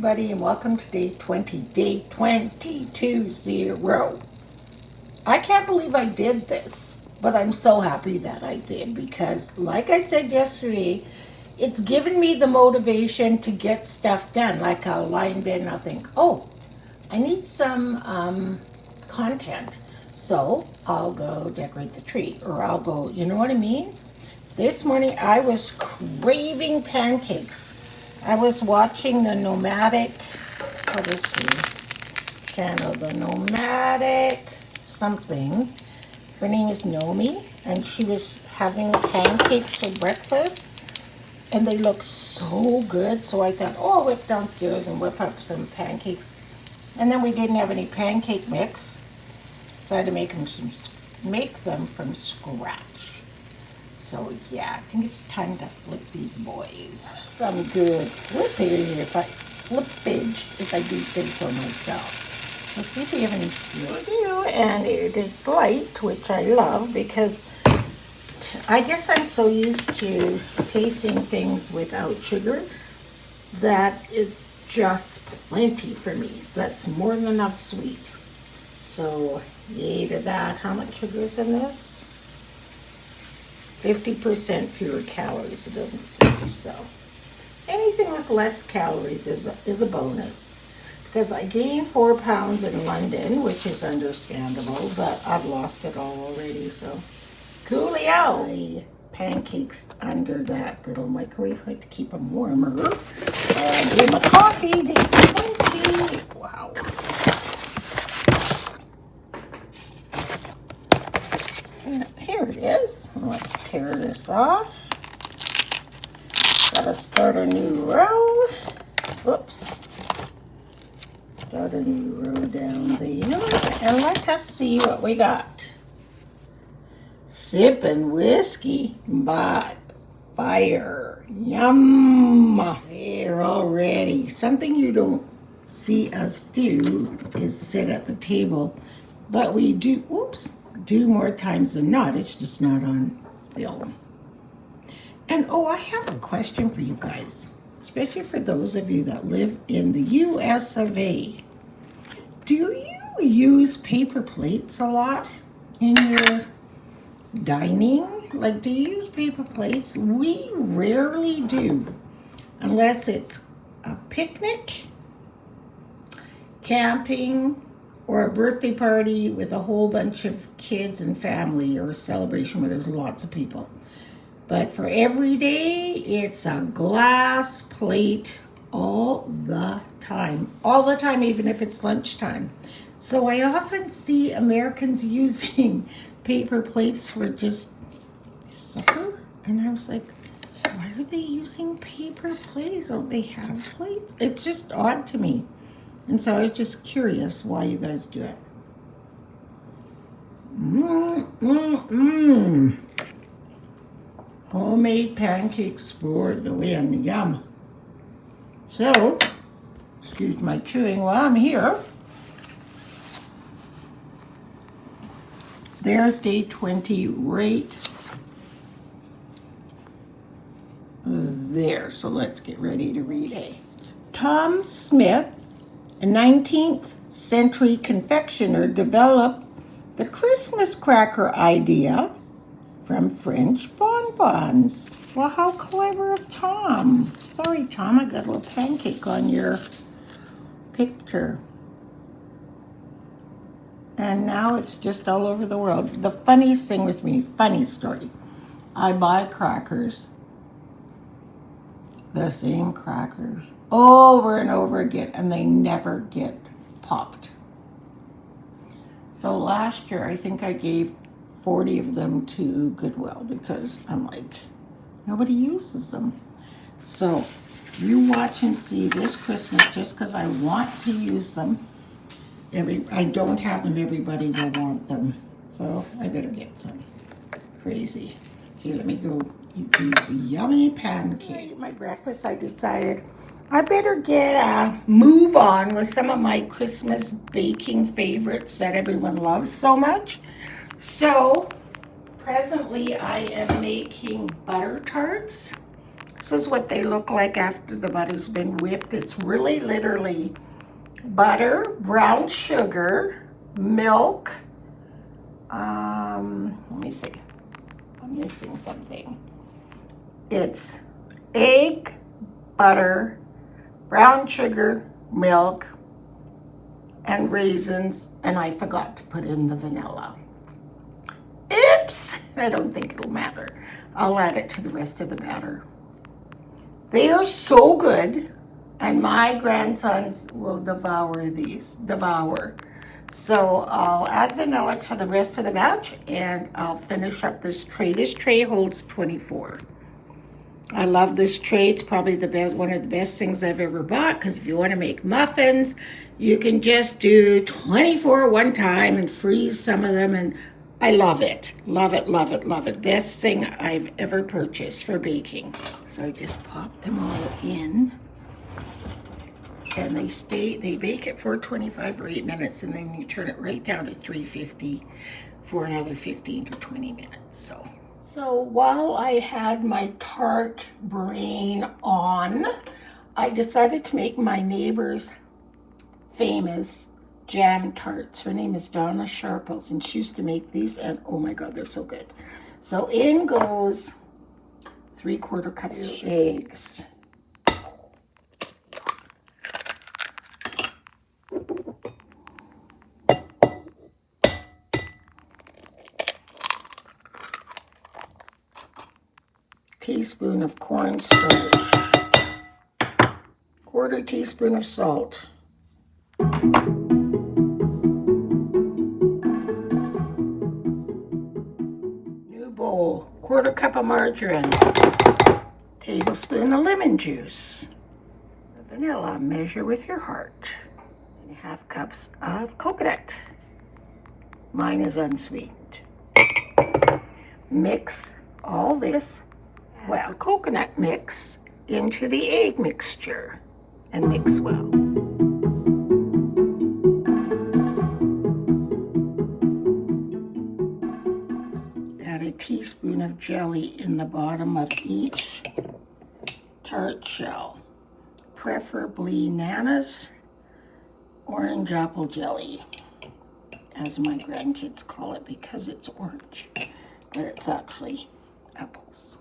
everybody, and welcome to day 220. I can't believe I did this, but I'm so happy that I did because, like I said yesterday, it's given me the motivation to get stuff done. Like I'll lie in bed and I'll think, oh, I need some content. So I'll go decorate the tree, or I'll go, you know what I mean? This morning I was craving pancakes. I was watching the Nomadic, what is her channel? The Nomadic something. Her name is Nomi, and she was having pancakes for breakfast, and they look so good. So I thought, oh, I'll whip downstairs and whip up some pancakes. And then we didn't have any pancake mix, so I had to make them from scratch. So yeah, I think it's time to flip these boys. Some good flippage, if I do say so myself. Let's see if we have any cereal, and it is light, which I love because I guess I'm so used to tasting things without sugar that it's just plenty for me. That's more than enough sweet. So yay to that. How much sugar is in this? 50% fewer calories, it doesn't say so. Anything with less calories is a bonus. Because I gained 4 pounds in London, which is understandable, but I've lost it all already, so coolio. Pancakes under that little microwave to keep them warmer. And with my coffee, day 20. Wow. And here it is. Let's tear this off. Gotta start a new row. Whoops. Start a new row down there. And let us see what we got. Sipping whiskey by fire. Yum. There already. Something you don't see us do is sit at the table. But we do, do more times than not. It's just not on film. And oh, I have a question for you guys, especially for those of you that live in the US of A. Do you use paper plates a lot in your dining? Like, do you use paper plates? We rarely do, unless it's a picnic, camping, or a birthday party with a whole bunch of kids and family, or a celebration where there's lots of people. But for every day, it's a glass plate all the time. All the time, even if it's lunchtime. So I often see Americans using paper plates for just supper. And I was like, why are they using paper plates? Don't they have plates? It's just odd to me. And so I was just curious why you guys do it. Homemade pancakes for the win. Yum. So, excuse my chewing while I'm here. There's day 20 right there. So let's get ready to read it. Tom Smith, a 19th century confectioner, developed the Christmas cracker idea from French bonbons. Well, how clever of Tom. Sorry, Tom, I got a little pancake on your picture. And now it's just all over the world. The funniest thing with me, funny story, I buy crackers, the same crackers, over and over again, and they never get popped. So last year, I think I gave 40 of them to Goodwill because I'm like, nobody uses them. So you watch and see this Christmas, just because I want to use them. I don't have them, everybody will want them. So I better get some. Crazy. Okay, let me go eat these yummy pancakes. My breakfast, I decided I better get a move on with some of my Christmas baking favorites that everyone loves so much. So presently I am making butter tarts. This is what they look like after the butter's been whipped. It's really literally butter, brown sugar, milk. Let me see. I'm missing something. It's egg, butter, brown sugar, milk, and raisins, and I forgot to put in the vanilla. Oops! I don't think it'll matter. I'll add it to the rest of the batter. They are so good, and my grandsons will devour these. So I'll add vanilla to the rest of the batch, and I'll finish up this tray. This tray holds 24. I love this tray. It's probably the best, one of the best things I've ever bought, because if you want to make muffins, you can just do 24 one time and freeze some of them, and I love it. Love it, love it, love it. Best thing I've ever purchased for baking. So I just pop them all in, and they bake at 425 for 8 minutes, and then you turn it right down to 350 for another 15 to 20 minutes. So while I had my tart brain on, I decided to make my neighbor's famous jam tarts. Her name is Donna Sharples, and she used to make these, and oh my God, they're so good. So in goes 3/4 cups eggs. Teaspoon of cornstarch, 1/4 teaspoon of salt, new bowl, 1/4 cup of margarine, tablespoon of lemon juice, the vanilla, measure with your heart, and 1/2 cups of coconut. Mine is unsweetened. Mix all this, well, coconut mix into the egg mixture and mix well. Add a teaspoon of jelly in the bottom of each tart shell, preferably Nana's orange apple jelly, as my grandkids call it, because it's orange, but it's actually apples.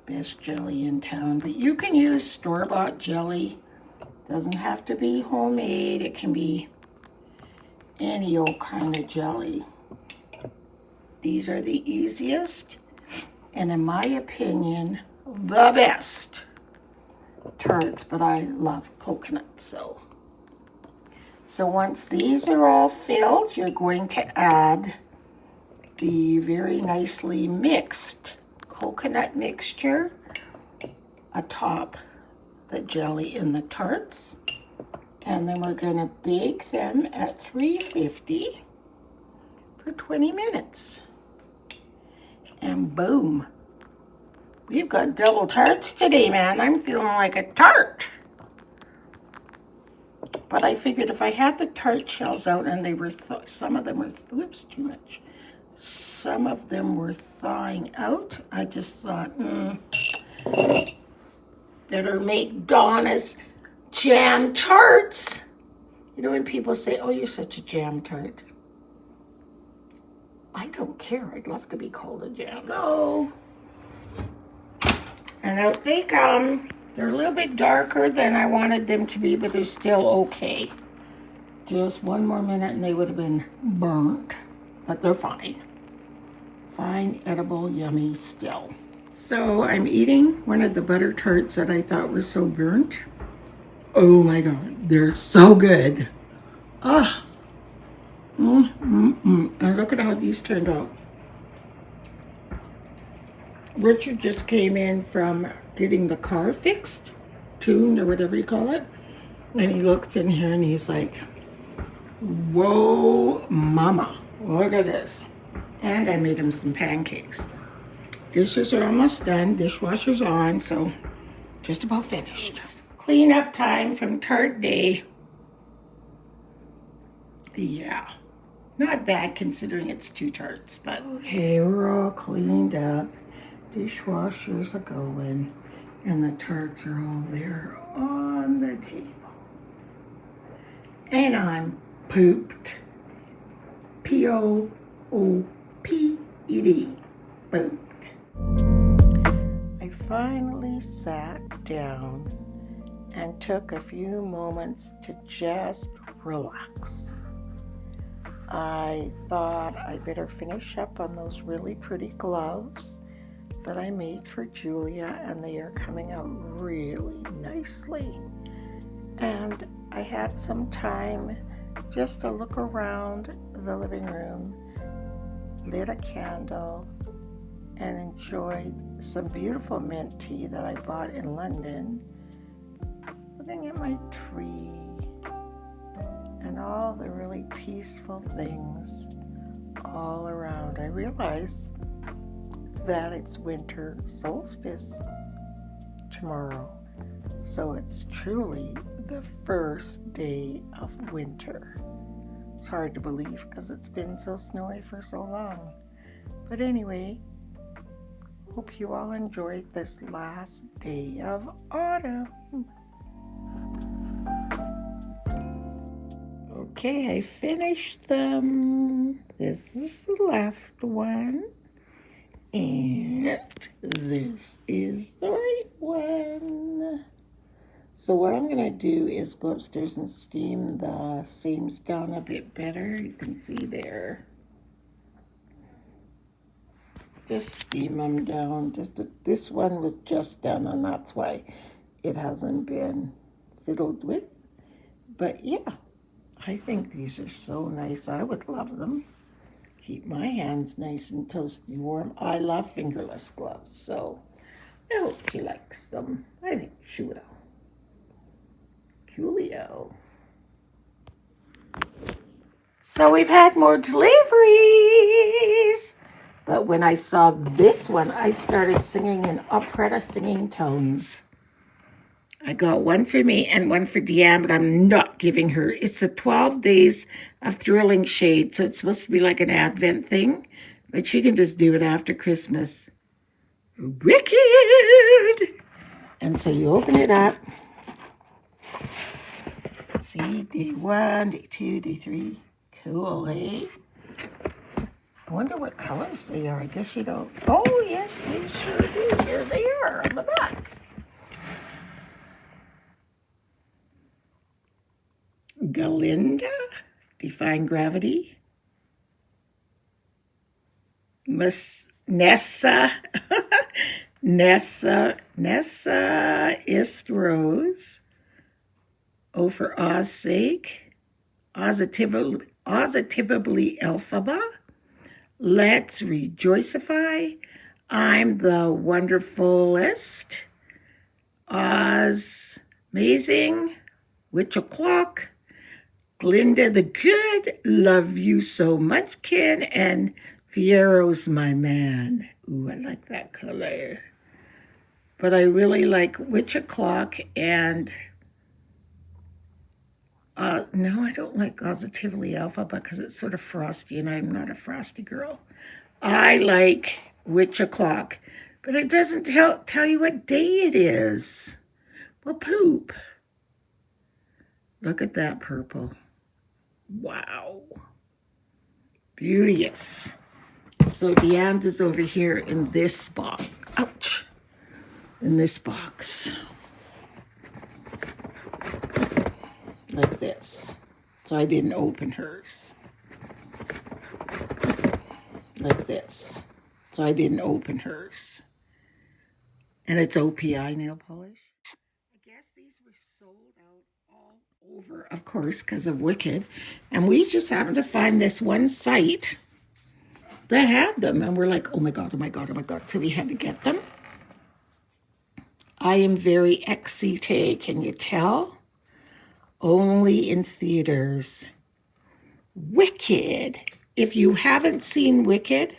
Best jelly in town, but you can use store-bought jelly. Doesn't have to be homemade. It can be any old kind of jelly. These are the easiest, and in my opinion, the best tarts, but I love coconut, so once these are all filled, you're going to add the very nicely mixed coconut mixture atop the jelly in the tarts, and then we're going to bake them at 350 for 20 minutes. And boom, we've got double tarts today, man. I'm feeling like a tart. But I figured if I had the tart shells out, and they were some of them were, whoops, too much. Some of them were thawing out. I just thought, better make Donna's jam tarts. You know when people say, oh, you're such a jam tart. I don't care. I'd love to be called a jam. Go. And out they come. They're a little bit darker than I wanted them to be, but they're still okay. Just one more minute and they would have been burnt, but they're fine. Fine, edible, yummy still. So I'm eating one of the butter tarts that I thought was so burnt. Oh my God, they're so good. Ah, and look at how these turned out. Richard just came in from getting the car fixed, tuned, or whatever you call it. And he looked in here and he's like, whoa, mama, look at this. And I made him some pancakes. Dishes are almost done, dishwasher's on, so just about finished. Cleanup time from tart day. Yeah, Not bad considering it's 2 tarts, but okay, we're all cleaned up. Dishwashers are going, and the tarts are all there on the table. And I'm pooped. Pooped. Pooped. I finally sat down and took a few moments to just relax. I thought I better finish up on those really pretty gloves that I made for Julia, and they are coming out really nicely. And I had some time just to look around the living room, lit a candle, and enjoyed some beautiful mint tea that I bought in London, looking at my tree and all the really peaceful things all around. I realize that it's winter solstice tomorrow, so it's truly the first day of winter. It's hard to believe because it's been so snowy for so long. But anyway, hope you all enjoyed this last day of autumn. Okay, I finished them. This is the left one. And this is the right one. So what I'm going to do is go upstairs and steam the seams down a bit better. You can see there. Just steam them down. This one was just done, and that's why it hasn't been fiddled with. But yeah, I think these are so nice. I would love them. Keep my hands nice and toasty warm. I love fingerless gloves, so I hope she likes them. I think she will. Coolio. So we've had more deliveries. But when I saw this one, I started singing in opera singing tones. I got one for me and one for Deanne, but I'm not giving her. It's the 12 Days of Thrilling Shade, so it's supposed to be like an Advent thing, but she can just do it after Christmas. Wicked! And so you open it up. See, day 1, day 2, day 3. Cool, eh? I wonder what colors they are. I guess you don't. Oh, yes, they sure do. Here they are on the back. Galinda, Defying Gravity. Nessa Ist Rose. O for Oz sake. Positively Elphaba. Let's Rejoicify. I'm the Wonderfulest. Oz Amazing. Witch O'Clock. Glinda the Good. Love you so much, kid. And Fiero's my man. Ooh, I like that color. But I really like Witch O'Clock and no, I don't like Positively Alpha because it's sort of frosty, and I'm not a frosty girl. I like Witch O'Clock, but it doesn't tell you what day it is. Well, poop. Look at that purple. Wow. Beauteous. So Deanne's is over here in this box. Ouch. In this box. Like this. So I didn't open hers. Like this. So I didn't open hers. And it's OPI nail polish. I guess these were sold out all over, of course, because of Wicked. And we just happened to find this one site that had them. And we're like, oh my God, oh my God, oh my God. So we had to get them. I am very excité, can you tell? Only in theaters. Wicked. If you haven't seen Wicked,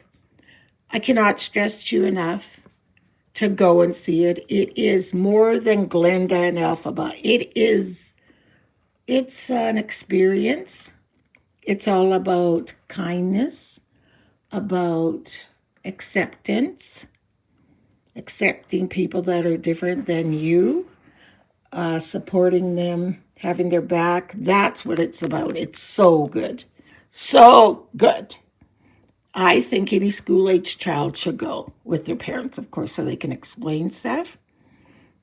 I cannot stress to you enough to go and see it. It is more than Glinda and Elphaba. It's an experience. It's all about kindness, about acceptance, accepting people that are different than you, supporting them, having their back. That's what it's about. It's so good. So good. I think any school-age child should go with their parents, of course, so they can explain stuff.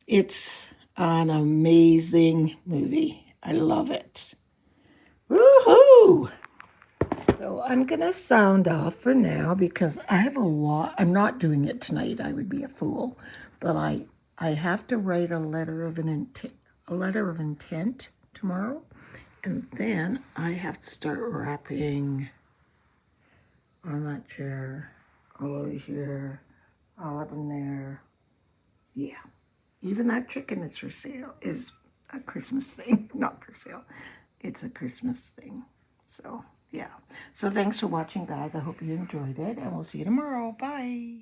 It's an amazing movie. I love it. Woohoo! So I'm going to sound off for now because I have a lot. I'm not doing it tonight. I would be a fool. But I have to write a letter of intent tomorrow. And then I have to start wrapping on that chair, all over here, all up in there. Yeah. Even that chicken is for sale, is a Christmas thing. Not for sale. It's a Christmas thing. So, yeah. So thanks for watching, guys. I hope you enjoyed it, and we'll see you tomorrow. Bye.